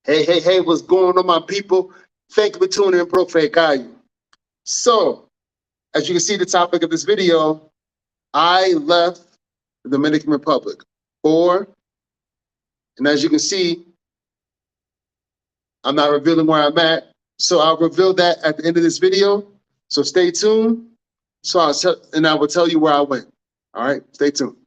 Hey, what's going on, my people? Thank you for tuning in, Profecayo. So, as you can see, the topic of this video, I left the Dominican Republic for, and as you can see, I'm not revealing where I'm at. So I'll reveal that at the end of this video. So stay tuned. I will tell you where I went. All right, stay tuned.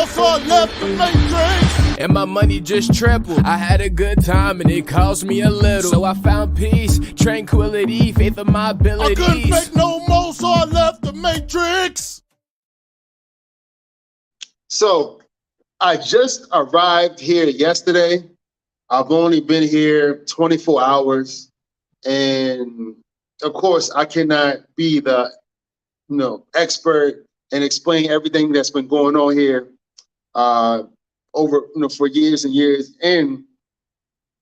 So I left the matrix. And my money just tripled. I had a good time and it cost me a little. So I found peace, tranquility, faith in my abilities. I couldn't fake no more, so I left the matrix. So I just arrived here yesterday. I've only been here 24 hours. And of course, I cannot be the expert and explain everything that's been going on here over for years and years in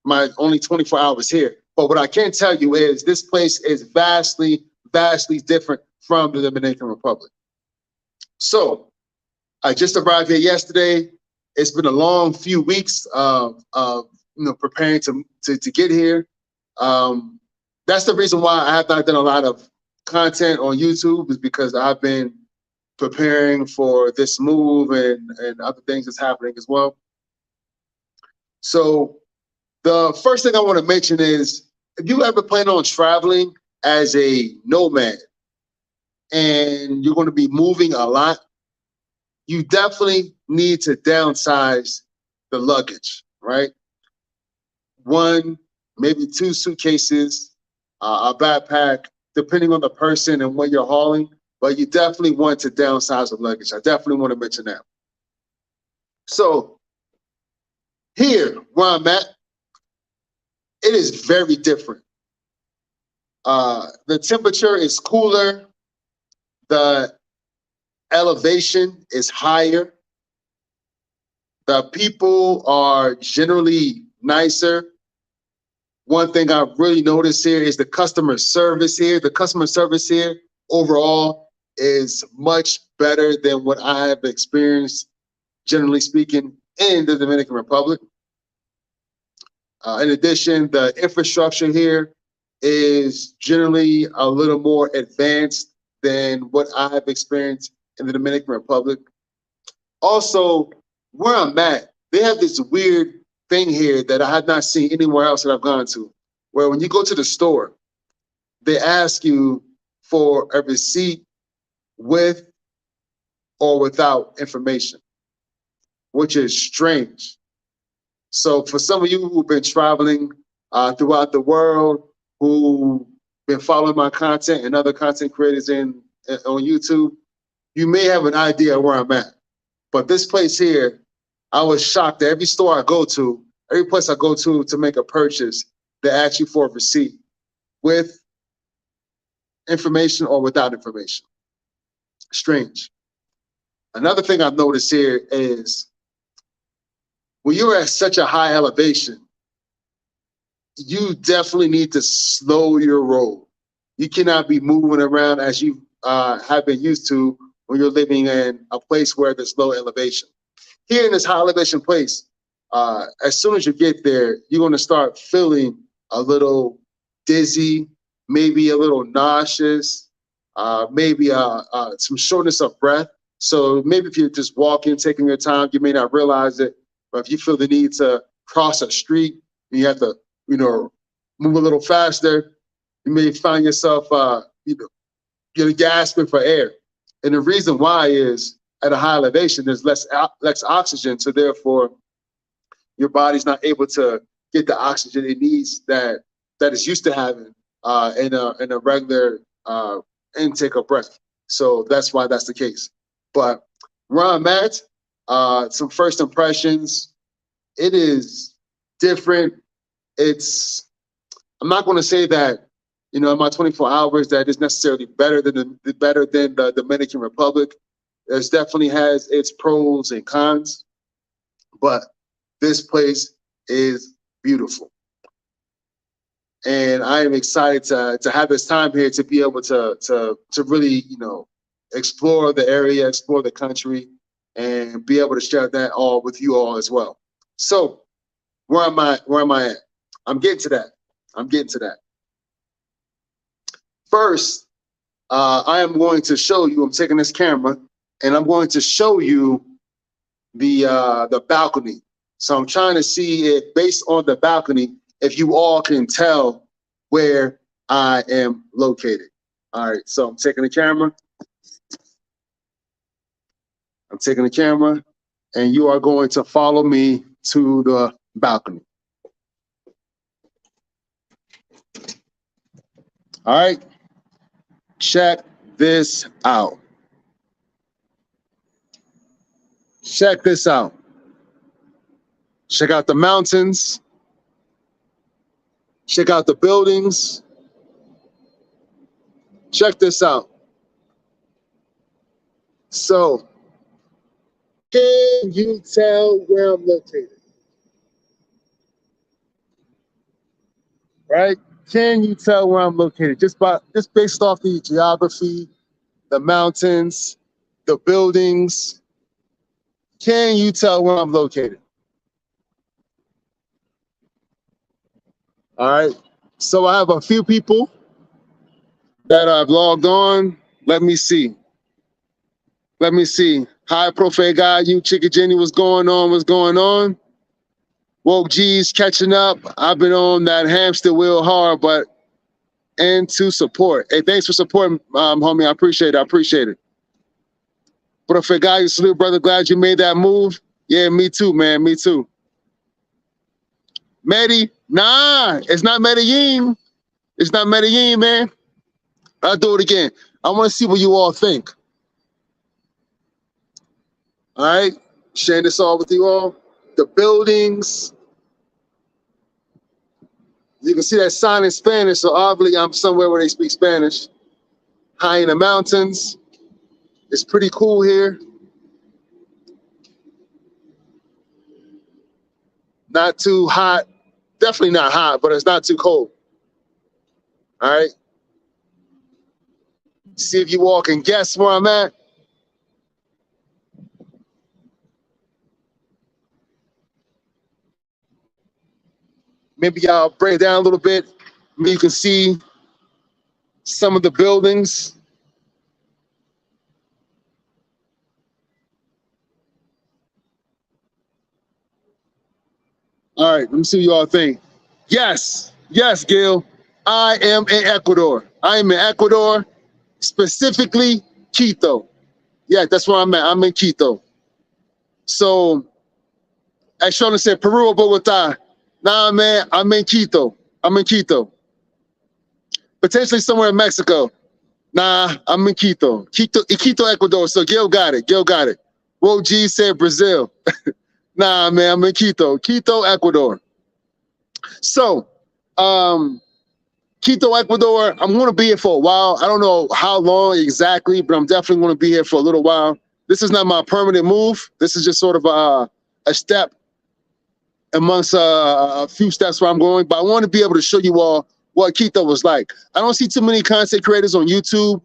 my only 24 hours here. But what I can tell you is this place is vastly different from the Dominican Republic. So I just arrived here yesterday. It's been a long few weeks of preparing to get here. That's the reason why I have not done a lot of content on YouTube, is because I've been preparing for this move and other things that's happening as well. So the first thing I want to mention is, if you ever plan on traveling as a nomad and you're going to be moving a lot, you definitely need to downsize the luggage, right? 1, maybe 2 suitcases, a backpack, depending on the person and what you're hauling. But you definitely want to downsize the luggage. I definitely want to mention that. So here, where I'm at, it is very different. The temperature is cooler. The elevation is higher. The people are generally nicer. One thing I've really noticed here is the customer service here. The customer service here overall is much better than what I have experienced, generally speaking, in the Dominican Republic. In addition, the infrastructure here is generally a little more advanced than what I have experienced in the Dominican Republic. Also, where I'm at, they have this weird thing here that I have not seen anywhere else that I've gone to, where when you go to the store, they ask you for a receipt with or without information, which is strange. So for some of you who've been traveling throughout the world, who've been following my content and other content creators on YouTube, you may have an idea where I'm at. But this place here, I was shocked that every store I go to, every place I go to make a purchase, they ask you for a receipt with information or without information. Strange. Another thing I've noticed here is, when you're at such a high elevation, you definitely need to slow your roll. You cannot be moving around as you have been used to when you're living in a place where there's low elevation. Here in this high elevation place, as soon as you get there, you're going to start feeling a little dizzy, maybe a little nauseous, maybe some shortness of breath. So maybe if you're just walking, taking your time, you may not realize it. But if you feel the need to cross a street and you have to, move a little faster, you may find yourself, you're gasping for air. And the reason why is, at a high elevation, there's less oxygen. So therefore, your body's not able to get the oxygen it needs that it's used to having in a regular intake of breath. So that's why that's the case. But where I'm at, some first impressions, it is different. I'm not going to say that, in my 24 hours that is necessarily better than the Dominican Republic. It definitely has its pros and cons, but this place is beautiful. And I am excited to have this time here to be able to really, explore the area, explore the country, and be able to share that all with you all as well. So where am I at? I'm getting to that. First, I am going to show you, I'm taking this camera and I'm going to show you the balcony. So I'm trying to see if, based on the balcony, if you all can tell where I am located. All right, so I'm taking the camera. And you are going to follow me to the balcony. All right, check this out. Check this out. Check out the mountains. Check out the buildings. Check this out. So, can you tell where I'm located? Right? Can you tell where I'm located? Just based off the geography, the mountains, the buildings. Can you tell where I'm located? All right. So I have a few people that I've logged on. Let me see. Hi, Prophet God, you Chicken Jenny, what's going on? Woke G's catching up. I've been on that hamster wheel hard, but and to support. Hey, thanks for supporting, homie. I appreciate it. Prophet God, you salute, brother. Glad you made that move. Yeah, me too, man. Me too. Medi, nah, it's not Medellin. It's not Medellin, man. I'll do it again. I want to see what you all think. All right, sharing this all with you all. The buildings. You can see that sign in Spanish, so obviously I'm somewhere where they speak Spanish. High in the mountains. It's pretty cool here. Not too hot. Definitely not hot, but it's not too cold. All right. See if you all can guess where I'm at. Maybe y'all break it down a little bit. Maybe you can see some of the buildings. All right, let me see what you all think. Yes, Gil. I am in Ecuador. Specifically Quito. Yeah, that's where I'm at. I'm in Quito. So, as Shona said, Peru or Bogota. Nah, man, I'm in Quito. Potentially somewhere in Mexico. Nah, I'm in Quito, Ecuador. So Gil got it. Whoa, G said Brazil. Nah, man, I'm in Quito, Ecuador. So, Quito, Ecuador, I'm going to be here for a while. I don't know how long exactly, but I'm definitely going to be here for a little while. This is not my permanent move. This is just sort of a step amongst a few steps where I'm going, but I want to be able to show you all what Quito was like. I don't see too many content creators on YouTube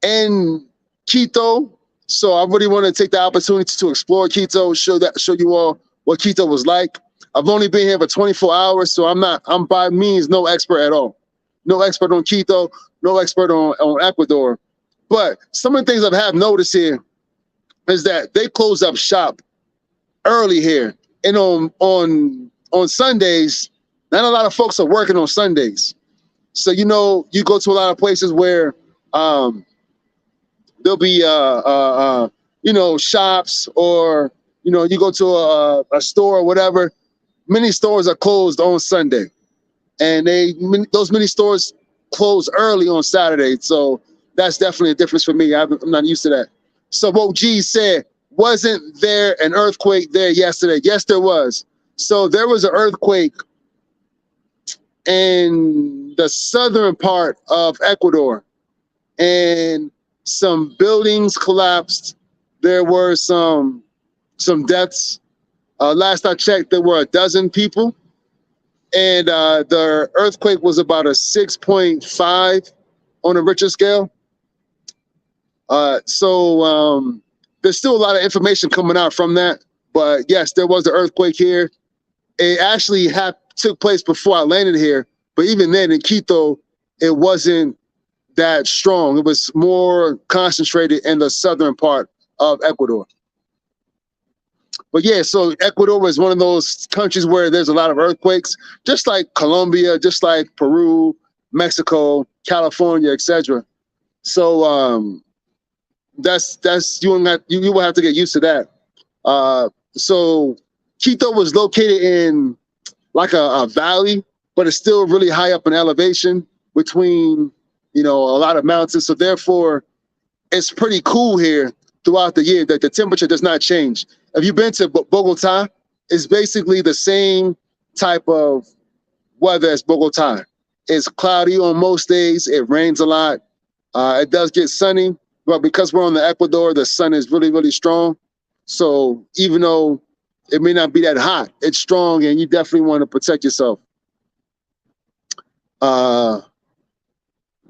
in Quito, so I really want to take the opportunity to explore Quito, show you all what Quito was like. I've only been here for 24 hours, so I'm by means no expert at all. No expert on Quito, no expert on Ecuador. But some of the things I have noticed here is that they close up shop early here. And on Sundays, not a lot of folks are working on Sundays. So, you go to a lot of places where there'll be, shops, or, you go to a store or whatever. Many stores are closed on Sunday. And those many stores close early on Saturday. So that's definitely a difference for me. I'm not used to that. So what G said, wasn't there an earthquake there yesterday? Yes, there was. So there was an earthquake in the southern part of Ecuador, and some buildings collapsed. There were some deaths. Last I checked, there were 12 people. And the earthquake was about a 6.5 on a Richter scale. So there's still a lot of information coming out from that. But yes, there was an earthquake here. It actually took place before I landed here. But even then in Quito, it wasn't that strong. It was more concentrated in the southern part of Ecuador. But yeah, so Ecuador was one of those countries where there's a lot of earthquakes, just like Colombia, just like Peru, Mexico, California, etc. So that's you will have to get used to that. So Quito was located in like a valley, but it's still really high up in elevation between, a lot of mountains. So therefore, it's pretty cool here throughout the year. That the temperature does not change. If you've been to Bogota, it's basically the same type of weather as Bogota. It's cloudy on most days. It rains a lot. It does get sunny, but because we're on the Ecuador, the sun is really, really strong. So even though it may not be that hot, it's strong, and you definitely want to protect yourself.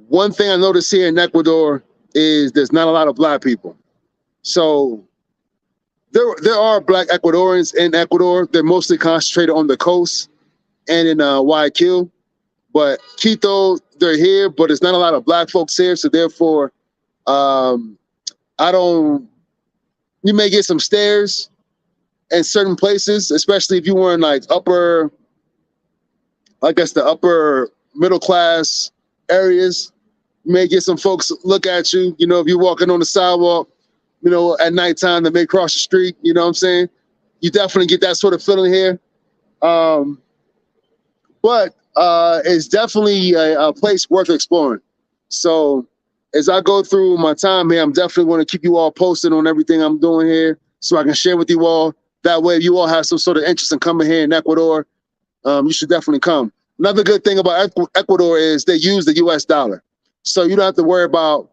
One thing I noticed here in Ecuador is there's not a lot of Black people. So there are Black Ecuadorians in Ecuador. They're mostly concentrated on the coast and in Guayaquil. But Quito, they're here, but there's not a lot of Black folks here. So therefore, you may get some stares in certain places, especially if you were in like the upper middle class areas. You may get some folks look at you, if you're walking on the sidewalk, at nighttime, they may cross the street, you know what I'm saying? You definitely get that sort of feeling here. But it's definitely a place worth exploring. So as I go through my time here, I'm definitely going to keep you all posted on everything I'm doing here so I can share with you all. That way, if you all have some sort of interest in coming here in Ecuador, you should definitely come. Another good thing about Ecuador is they use the U.S. dollar. So you don't have to worry about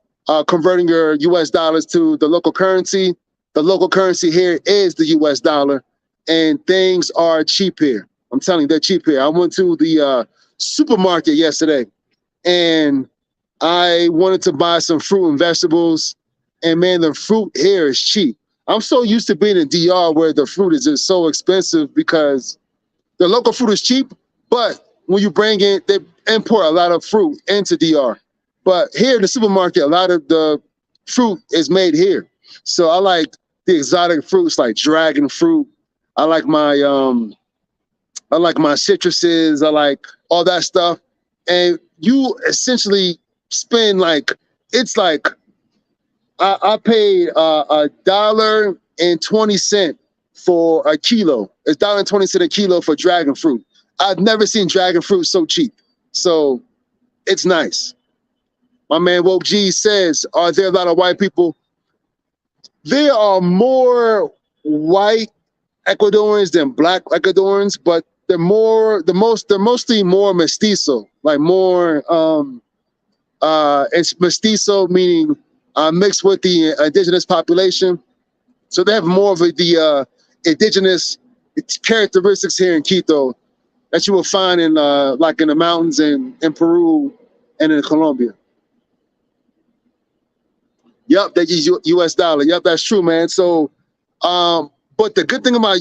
converting your U.S. dollars to the local currency. The local currency here is the U.S. dollar, and things are cheap here. I'm telling you, they're cheap here. I went to the supermarket yesterday, and I wanted to buy some fruit and vegetables, and man, the fruit here is cheap. I'm so used to being in DR where the fruit is just so expensive because the local fruit is cheap, but when you bring in, they import a lot of fruit into DR. But here in the supermarket, a lot of the fruit is made here. So I like the exotic fruits like dragon fruit. I like my citruses. I like all that stuff. And you essentially spend I paid $1.20 for a kilo. It's $1.20 a kilo for dragon fruit. I've never seen dragon fruit so cheap. So it's nice. My man Woke G says, are there a lot of white people? There are more white Ecuadorians than Black Ecuadorians, but they're mostly more mestizo, like more it's mestizo, meaning mixed with the indigenous population. So they have more of the indigenous characteristics here in Quito that you will find in like in the mountains in Peru and in Colombia. Yep, they use U.S. dollar. Yep, that's true, man. So, but the good thing about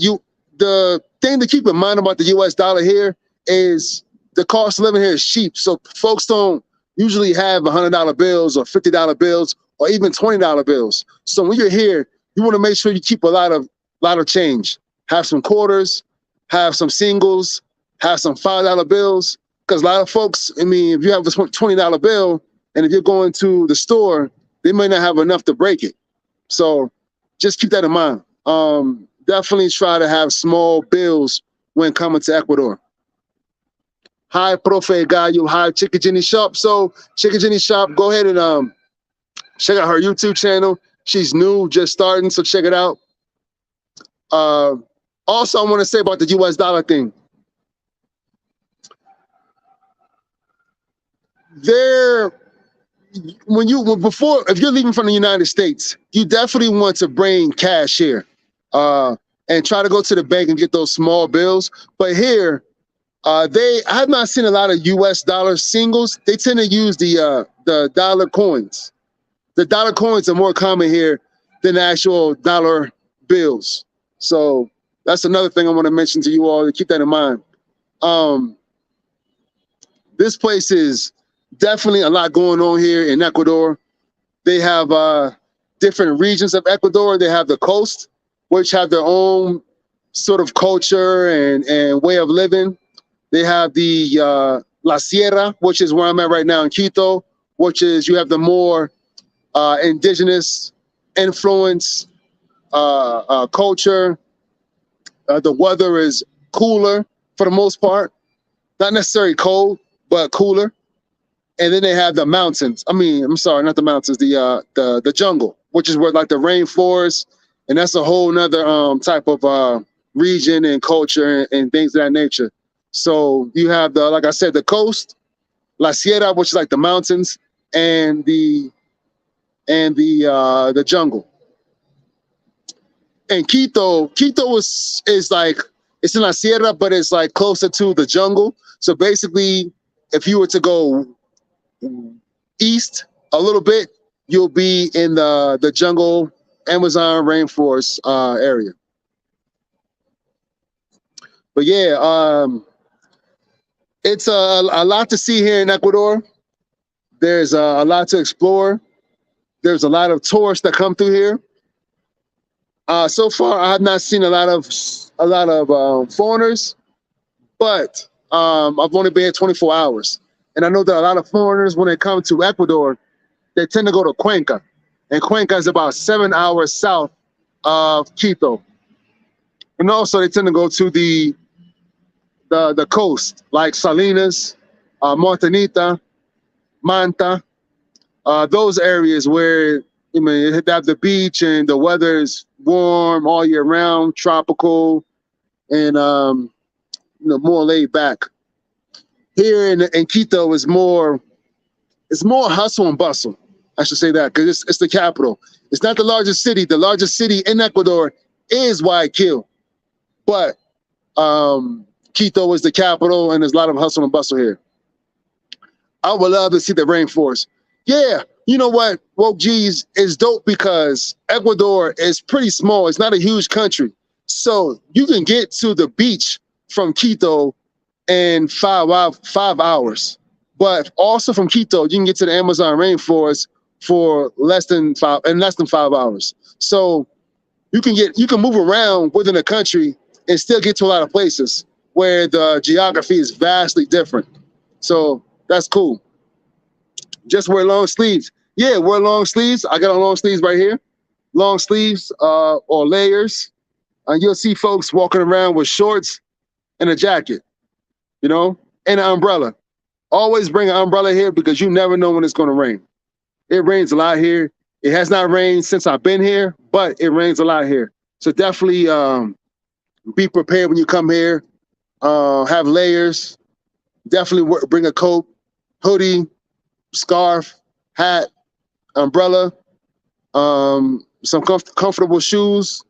the thing to keep in mind about the U.S. dollar here is the cost of living here is cheap. So folks don't usually have $100 bills or $50 bills or even $20 bills. So when you're here, you want to make sure you keep a lot of change. Have some quarters, have some singles, have some $5 bills. Because a lot of folks, I mean, if you have a $20 bill and if you're going to the store, they may not have enough to break it. So just keep that in mind. Definitely try to have small bills when coming to Ecuador. Hi, Profe Gallo. Hi, Chica Jenny Shop. So Chica Jenny Shop, go ahead and check out her YouTube channel. She's new, just starting, so check it out. Also, I want to say about the U.S. dollar thing. If you're leaving from the United States, you definitely want to bring cash here and try to go to the bank and get those small bills. But here, I have not seen a lot of U.S. dollar singles. They tend to use the dollar coins. The dollar coins are more common here than the actual dollar bills. So that's another thing I want to mention to you all to keep that in mind. This place is definitely a lot going on here in Ecuador. They have different regions of Ecuador. They have the coast, which have their own sort of culture and way of living. They have the La Sierra, which is where I'm at right now in Quito, which is you have the more indigenous influence culture. The weather is cooler for the most part, not necessarily cold, but cooler. And then they have the mountains. I'm sorry, not the mountains, the jungle, which is where like the rainforest, and that's a whole nother type of region and culture and things of that nature. So you have like I said, the coast, La Sierra, which is like the mountains, and the jungle. And Quito is like, it's in La Sierra, but it's like closer to the jungle. So basically, if you were to go east a little bit, you'll be in the jungle, Amazon rainforest area. But yeah, it's a lot to see here in Ecuador. There's a lot to explore. There's a lot of tourists that come through here. So far, I have not seen a lot of foreigners, but I've only been here 24 hours. And I know that a lot of foreigners, when they come to Ecuador, they tend to go to Cuenca. And Cuenca is about 7 hours south of Quito. And also they tend to go to the coast, like Salinas, Martinita, Manta, those areas where they have the beach and the weather is warm all year round, tropical, and more laid back. Here in Quito is more hustle and bustle. I should say that because it's the capital. It's not the largest city. The largest city in Ecuador is Guayaquil, but Quito is the capital, and there's a lot of hustle and bustle here. I would love to see the rainforest. Yeah, you know what? Woke G's is dope because Ecuador is pretty small. It's not a huge country. So you can get to the beach from Quito in 5 hours. But also from Quito, you can get to the Amazon rainforest for less than 5 hours. So you can move around within the country and still get to a lot of places where the geography is vastly different. So that's cool. Just wear long sleeves. Yeah, wear long sleeves. I got on long sleeves right here. Long sleeves or layers. And you'll see folks walking around with shorts and a jacket, and an umbrella. Always bring an umbrella here because you never know when it's going to rain. It rains a lot here. It has not rained since I've been here, but it rains a lot here. So definitely be prepared when you come here. Have layers. Definitely bring a coat, hoodie, scarf, hat, umbrella, some comfortable shoes.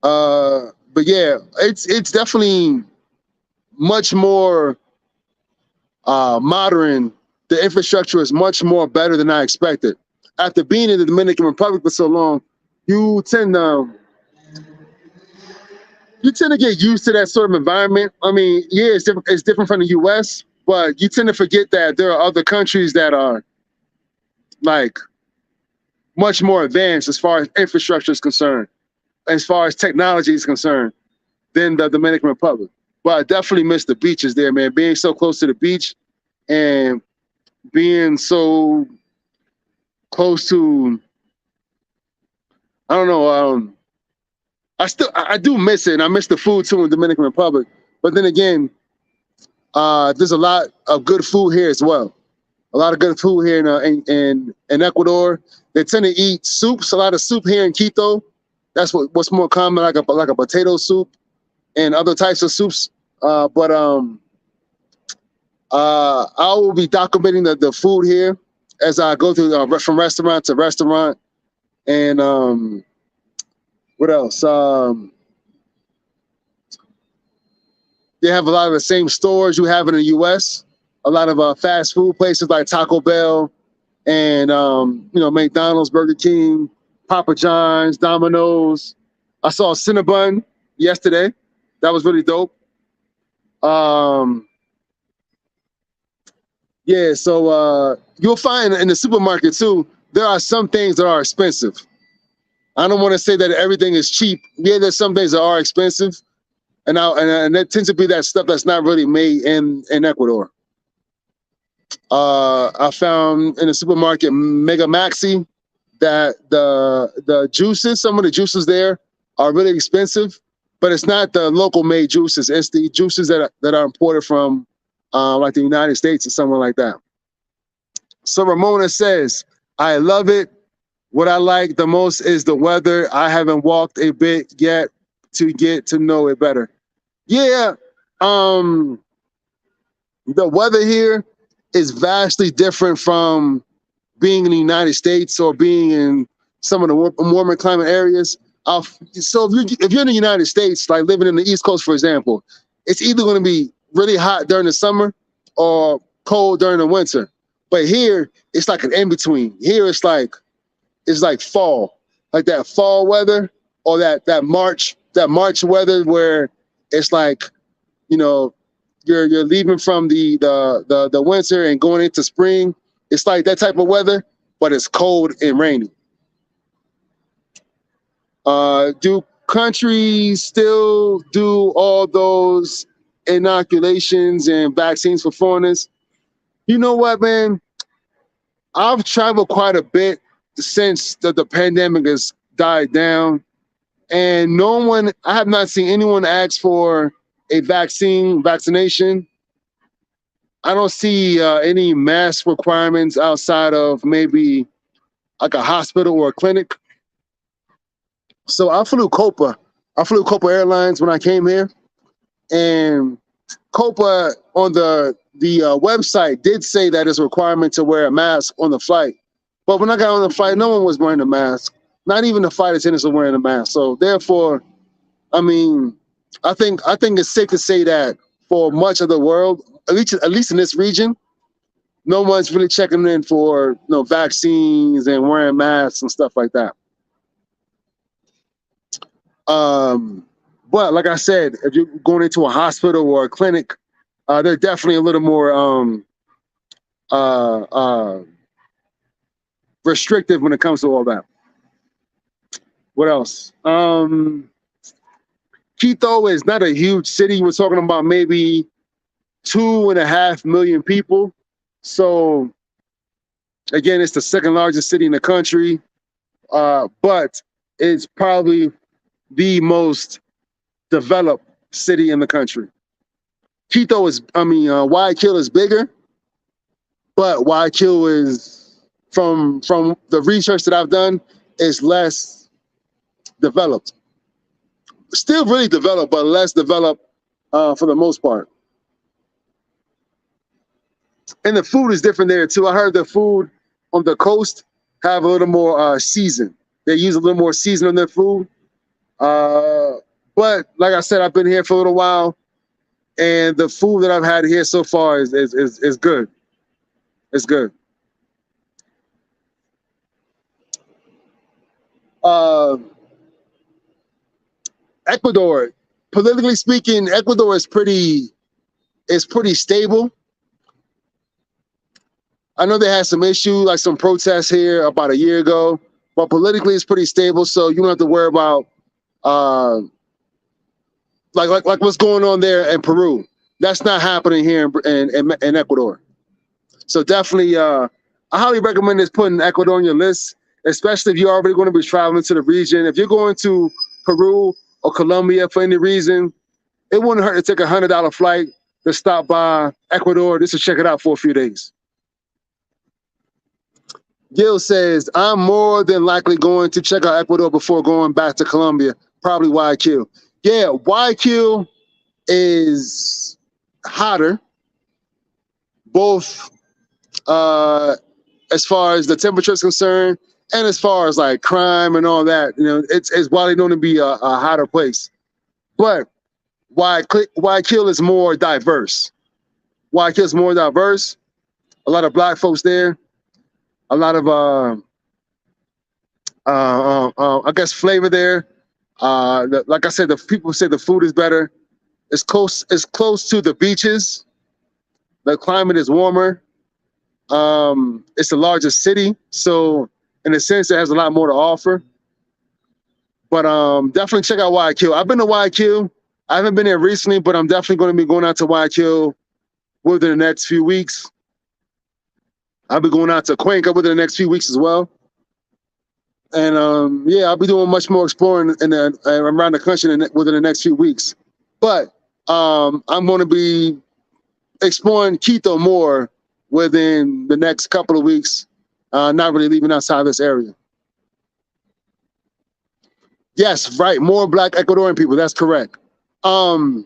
But yeah, it's definitely much more modern. The infrastructure is much more better than I expected. After being in the Dominican Republic for so long, you tend to get used to that sort of environment. Yeah, it's different from the US, but you tend to forget that there are other countries that are like much more advanced as far as infrastructure is concerned, as far as technology is concerned, than the Dominican Republic. But I definitely miss the beaches there, man. Being so close to the beach and being so close to, I don't know, I do miss it, and I miss the food too in the Dominican Republic. But then again, there's a lot of good food here as well. A lot of good food here in Ecuador. They tend to eat soups. A lot of soup here in Quito. That's what's more common, like a potato soup and other types of soups. But I will be documenting the food here as I go through from restaurant to restaurant. And what else? They have a lot of the same stores you have in the U.S. A lot of fast food places like Taco Bell and McDonald's, Burger King, Papa John's, Domino's. I saw Cinnabon yesterday. That was really dope. Yeah, so you'll find in the supermarket too, there are some things that are expensive. I don't want to say that everything is cheap. Yeah, there's some things that are expensive, and that tends to be that stuff that's not really made in Ecuador. I found in the supermarket Mega Maxi that the juices, some of the juices there are really expensive, but it's not the local made juices. It's the juices that are imported from like the United States or somewhere like that. So Ramona says, I love it. What I like the most is the weather. I haven't walked a bit yet to get to know it better. Yeah, the weather here is vastly different from being in the United States or being in some of the warmer climate areas. So if you're in the United States, like living in the East Coast, for example, it's either going to be really hot during the summer or cold during the winter. But here, it's like an in-between. Here, it's like fall, like that fall weather, or that March weather where it's like, you're leaving from the winter and going into spring. It's like that type of weather, but it's cold and rainy. Do countries still do all those inoculations and vaccines for foreigners? You know what, man? I've traveled quite a bit since the pandemic has died down, and I have not seen anyone ask for a vaccination. I don't see any mask requirements outside of maybe like a hospital or a clinic. So I flew Copa Airlines when I came here, and Copa on the website did say that it's a requirement to wear a mask on the flight. But when I got on the flight, no one was wearing a mask. Not even the flight attendants were wearing a mask. So therefore, I mean, I think it's safe to say that for much of the world, at least in this region, no one's really checking in for vaccines and wearing masks and stuff like that. But like I said, if you're going into a hospital or a clinic, they're definitely a little more restrictive when it comes to all that. What else? Quito is not a huge city. We're talking about maybe 2.5 million people. So again, it's the second largest city in the country, but it's probably the most developed city in the country. Guayaquil is bigger, but Guayaquil is, from the research that I've done, is less developed. Still really developed, but less developed for the most part. And the food is different there too. I heard the food on the coast have a little more season. They use a little more season on their food. But like I said, I've been here for a little while, and the food that I've had here so far is good. It's good. Ecuador, politically speaking, Ecuador is pretty stable. I know they had some issues, like some protests here about a year ago, but politically it's pretty stable. So you don't have to worry about like what's going on there in Peru. That's not happening here in Ecuador. So definitely, I highly recommend putting Ecuador on your list, especially if you're already going to be traveling to the region. If you're going to Peru or Colombia for any reason, it wouldn't hurt to take a $100 flight to stop by Ecuador just to check it out for a few days. Gil says, I'm more than likely going to check out Ecuador before going back to Colombia, probably Guayaquil. Yeah, Guayaquil is hotter, both as far as the temperature is concerned and as far as like crime and all that. It's widely known to be a hotter place. But Guayaquil is more diverse. Guayaquil is more diverse. A lot of black folks there. A lot of I guess flavor there. Like I said, the people say the food is better. It's close. It's close to the beaches. The climate is warmer. It's the largest city, so in a sense, it has a lot more to offer. But definitely check out Guayaquil. I've been to Guayaquil. I haven't been there recently, but I'm definitely going to be going out to Guayaquil within the next few weeks. I'll be going out to Cuenca within the next few weeks as well. And yeah, I'll be doing much more exploring around the country within the next few weeks. But I'm going to be exploring Quito more within the next couple of weeks, not really leaving outside this area. Yes, right, more Black Ecuadorian people, that's correct. There's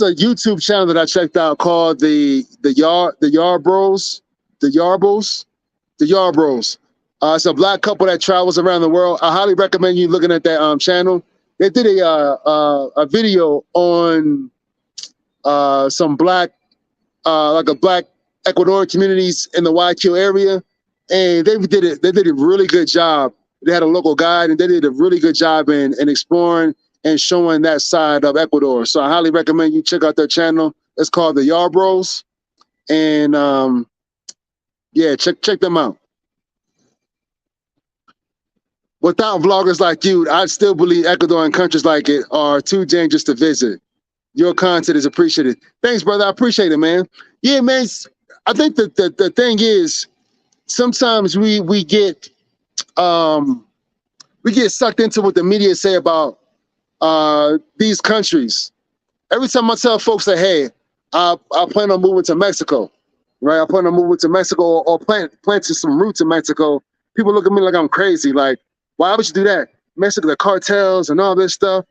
a YouTube channel that I checked out called the Yarbros. It's a Black couple that travels around the world. I highly recommend you looking at that channel. They did a video on some Black Black Ecuadorian communities in the Guayaquil area, and they did a really good job. They had a local guide, and they did a really good job in exploring and showing that side of Ecuador. So I highly recommend you check out their channel. It's called the Yarbros, and yeah, check them out. Without vloggers like you, I still believe Ecuador and countries like it are too dangerous to visit. Your content is appreciated. Thanks, brother. I appreciate it, man. Yeah, man. I think that the thing is, sometimes we get sucked into what the media say about these countries. Every time I tell folks that, hey, I plan on moving to Mexico, right? I plan on moving to Mexico or planting some roots in Mexico. People look at me like I'm crazy. Like, why would you do that? Mexico, the cartels and all this stuff.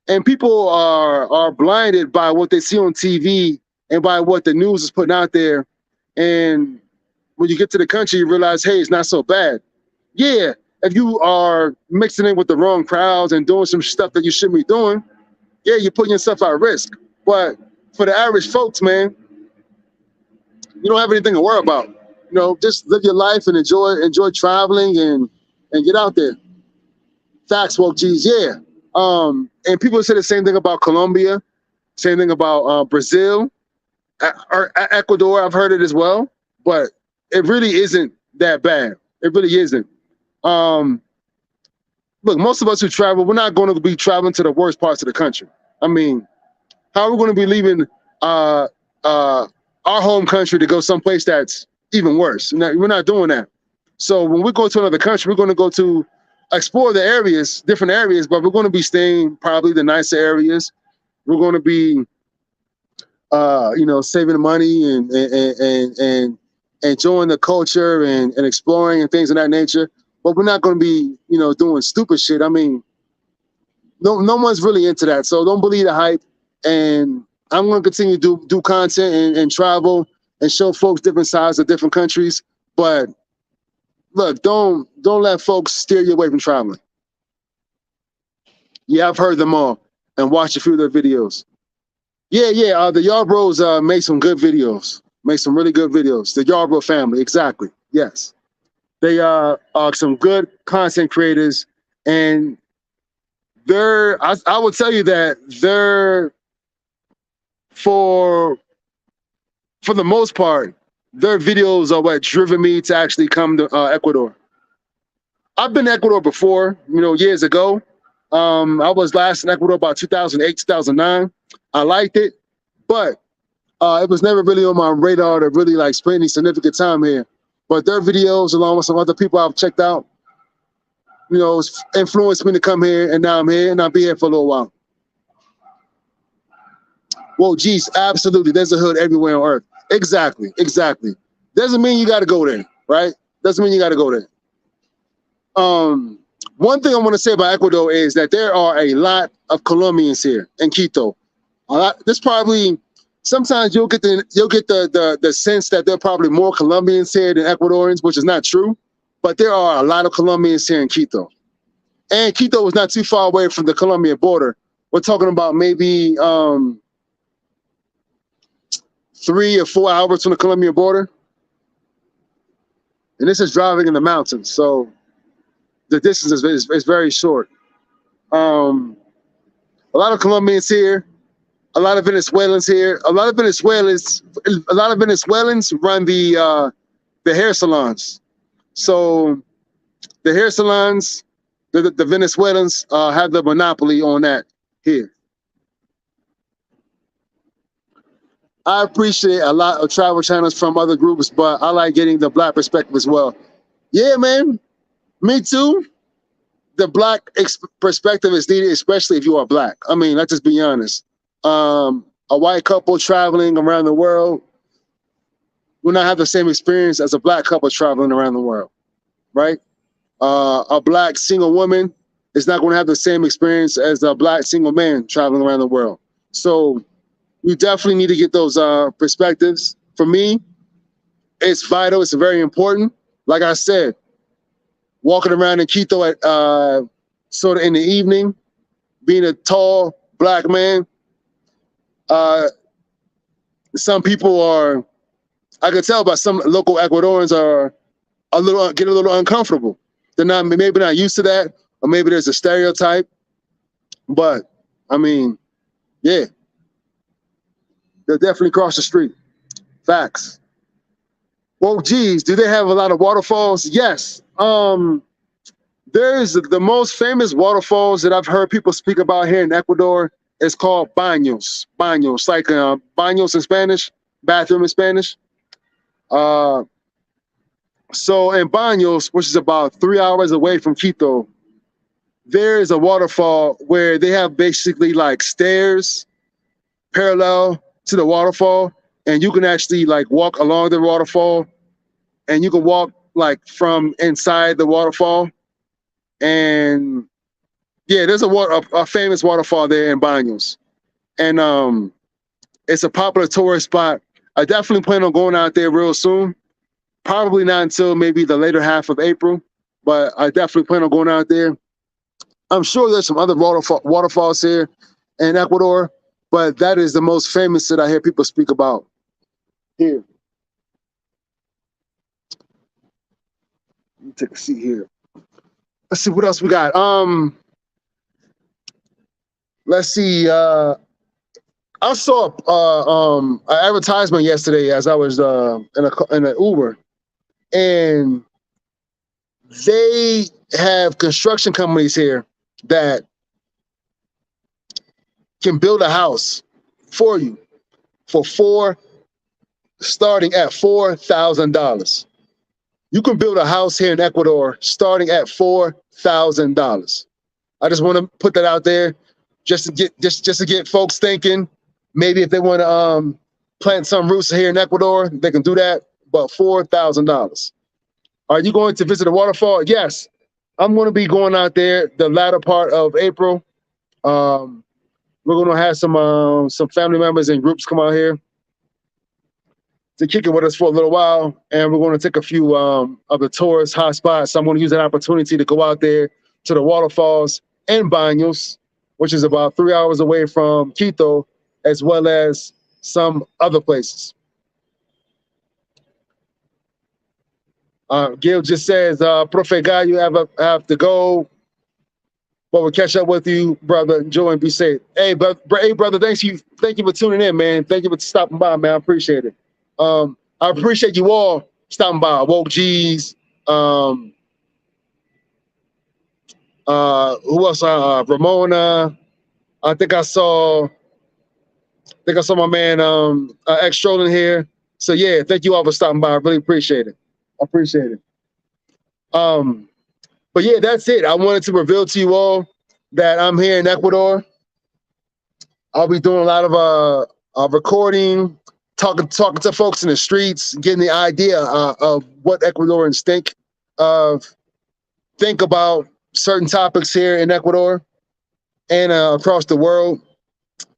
And people are blinded by what they see on TV and by what the news is putting out there. And when you get to the country, you realize, hey, it's not so bad. Yeah, if you are mixing in with the wrong crowds and doing some stuff that you shouldn't be doing, yeah, you're putting yourself at risk. But for the average folks, man, you don't have anything to worry about. You know, just live your life and enjoy traveling and get out there. Facts, woke G's, yeah. And people say the same thing about Colombia, same thing about Brazil, or Ecuador. I've heard it as well, but it really isn't that bad. It really isn't. Look, most of us who travel, we're not going to be traveling to the worst parts of the country. I mean, how are we going to be leaving our home country to go someplace that's even worse? We're not doing that. So when we go to another country, we're going to go to explore the areas, different areas, but we're going to be staying probably the nicer areas. We're going to be, saving money and enjoying the culture and exploring and things of that nature. But we're not going to be, doing stupid shit. I mean, no one's really into that. So don't believe the hype. And I'm going to continue to do content and travel and show folks different sides of different countries. But look, don't let folks steer you away from traveling. Yeah, I've heard them all and watched a few of their videos. Yeah, the Yarbros make some good videos. Make some really good videos. The Yarbro family, exactly. Yes. They are some good content creators, and I will tell you that they're, for the most part, their videos are what driven me to actually come to Ecuador. I've been to Ecuador before, years ago. I was last in Ecuador about 2008, 2009. I liked it, but it was never really on my radar to really spend any significant time here. But their videos, along with some other people I've checked out, influenced me to come here, and now I'm here, and I'll be here for a little while. Well, geez, absolutely. There's a hood everywhere on earth. Exactly. Doesn't mean you got to go there, right? Doesn't mean you got to go there. One thing I want to say about Ecuador is that there are a lot of Colombians here in Quito. There's probably, sometimes you'll get the sense that there are probably more Colombians here than Ecuadorians, which is not true. But there are a lot of Colombians here in Quito. And Quito was not too far away from the Colombian border. We're talking about maybe 3 or 4 hours from the Colombian border. And this is driving in the mountains, so the distance is very short. A lot of Colombians here, a lot of Venezuelans here. A lot of Venezuelans run the hair salons. So the hair salons, the Venezuelans have the monopoly on that here. I appreciate a lot of travel channels from other groups, but I like getting the Black perspective as well. Yeah, man, me too. The Black perspective is needed, especially if you are Black. I mean, let's just be honest. A white couple traveling around the world will not have the same experience as a Black couple traveling around the world, right? A Black single woman is not going to have the same experience as a Black single man traveling around the world. So we definitely need to get those perspectives. For me, it's vital. It's very important. Like I said, walking around in Quito at sort of in the evening, being a tall Black man, some people are, I could tell by some local Ecuadorians are getting a little uncomfortable. They're maybe not used to that, or maybe there's a stereotype. But I mean, yeah, they'll definitely cross the street. Facts. Well, geez, do they have a lot of waterfalls? Yes. There's the most famous waterfalls that I've heard people speak about here in Ecuador is called baños. Baños, like baños in Spanish, bathroom in Spanish. So in Baños, which is about 3 hours away from Quito, there is a waterfall where they have basically like stairs parallel to the waterfall, and you can actually like walk along the waterfall, and you can walk like from inside the waterfall. And yeah, there's a famous waterfall there in Baños, and it's a popular tourist spot. I definitely plan on going out there real soon. Probably not until maybe the later half of April, but I definitely plan on going out there. I'm sure there's some other waterfalls here in Ecuador, but that is the most famous that I hear people speak about here. Let me take a seat here. Let's see what else we got. Let's see. I saw an advertisement yesterday as I was in an Uber, and they have construction companies here that can build a house for you starting at $4,000. You can build a house here in Ecuador starting at $4,000. I just want to put that out there, just to get folks thinking. Maybe if they want to plant some roots here in Ecuador, they can do that. But $4,000. Are you going to visit a waterfall? Yes, I'm going to be going out there the latter part of April. We're going to have some family members and groups come out here to kick it with us for a little while, and we're going to take a few of the tourist hotspots. So I'm going to use that opportunity to go out there to the waterfalls in Baños, which is about 3 hours away from Quito, as well as some other places. Gil just says, Profe Guy, you have to go, but we'll catch up with you, brother. Enjoy and be safe. Hey, brother, thank you for tuning in, man. Thank you for stopping by, man. I appreciate it. I appreciate you all stopping by. Woke G's. Who else? Ramona. I think I saw my man X Strolling here. So yeah, thank you all for stopping by. I really appreciate it. But yeah, that's it. I wanted to reveal to you all that I'm here in Ecuador. I'll be doing a lot of recording, talking to folks in the streets, getting the idea of what Ecuadorians think about certain topics here in Ecuador and across the world.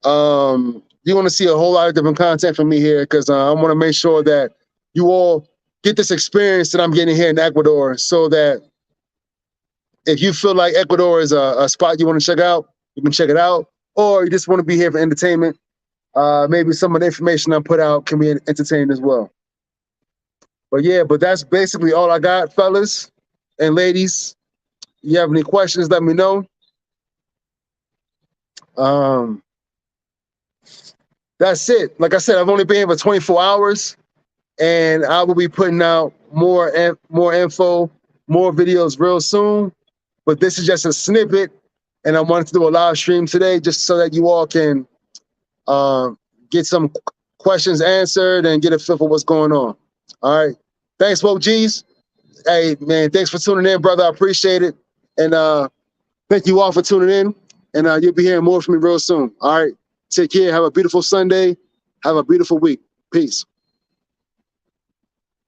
You're going to see a whole lot of different content from me here because I want to make sure that you all get this experience that I'm getting here in Ecuador so that if you feel like Ecuador is a spot you want to check out, you can check it out. Or you just want to be here for entertainment. Maybe some of the information I put out can be entertaining as well. But yeah, but that's basically all I got, fellas and ladies. You have any questions, let me know. That's it. Like I said, I've only been here for 24 hours, and I will be putting out more info, more videos real soon. But this is just a snippet, and I wanted to do a live stream today just so that you all can get some questions answered and get a feel for what's going on. All right. Thanks, Woke G's. Hey, man, thanks for tuning in, brother. I appreciate it. And thank you all for tuning in. And you'll be hearing more from me real soon. All right. Take care. Have a beautiful Sunday. Have a beautiful week. Peace.